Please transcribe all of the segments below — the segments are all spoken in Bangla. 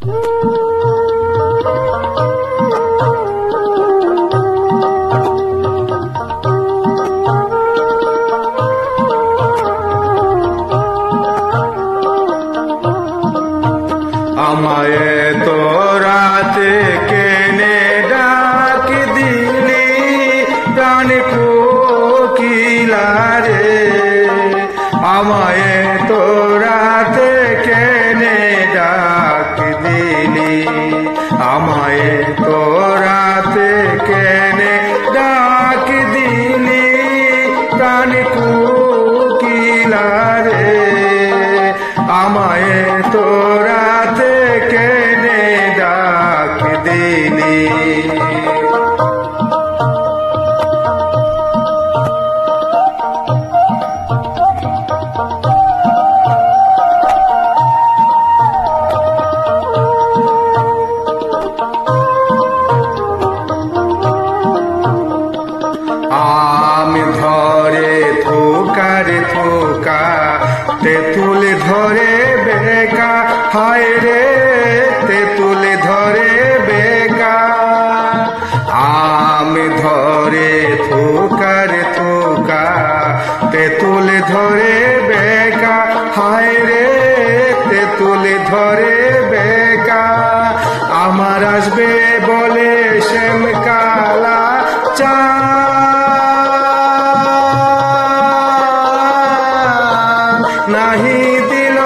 আমায় তো রাতে কেনে ডাক দিলি প্রাণ কোকিলা রে, আমায় তো রাতে কেনে ডাক দিলি, আমায় তো রাতে কেনে ডাক দিলি প্রাণ কোকিলা রে, আমায় তো রাতে কেনে ডাক দিলি। আমি ধরে থোকার থোকা তেঁতুল ধরে বেকা, হায় রে তেঁতুল ধরে বেকা, আমি ধরে থোকার থোকা তেঁতুল ধরে বেকা, হায় রে তেঁতুল ধরে বেকা, আমার আসবে বলে শ্যাম কালা চা, নাহি দিল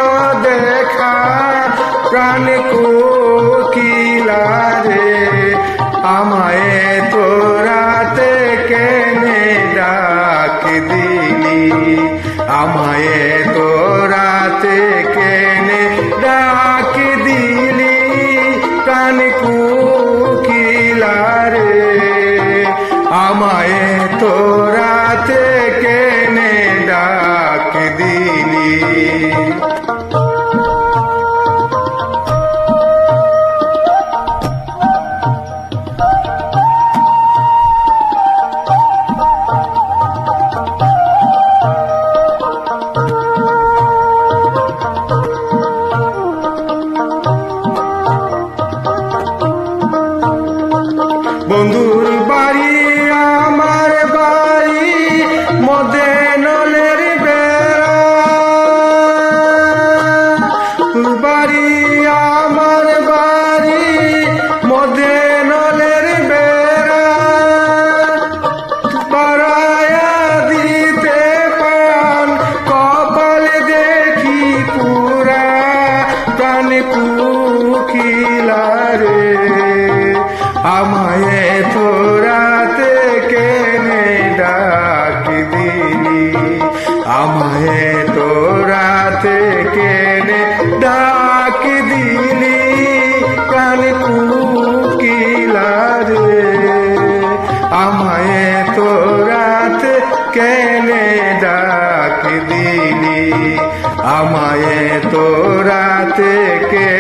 দেখা প্রাণ কোকিলা রে, আমায় তো রাতে কেনে ডাক দিলি, আমায় তো রাতে কেনে ডাক দিলি প্রাণ কোকিলা রে, আমায় তো রাতে কেনে ডাক দিলি। বন্ধুর বাড়ি আমার বাড়ি মধ্যে নলের বেড়া, বাড়ি আমার বাড়ি মধ্যে নলের বেড়া, বাড়ায়া দিতে পান কপাল দেখি পুরা প্রাণ কোকিলা রে, আমায় তো রাতে কেনে ডাক দিলি, আমায় তো রাতে কেনে ডাক দিলি প্রাণ কোকিলা রে, আমায় তো রাতে কেনে ডাক দিলি, আমায় তো রাতে কে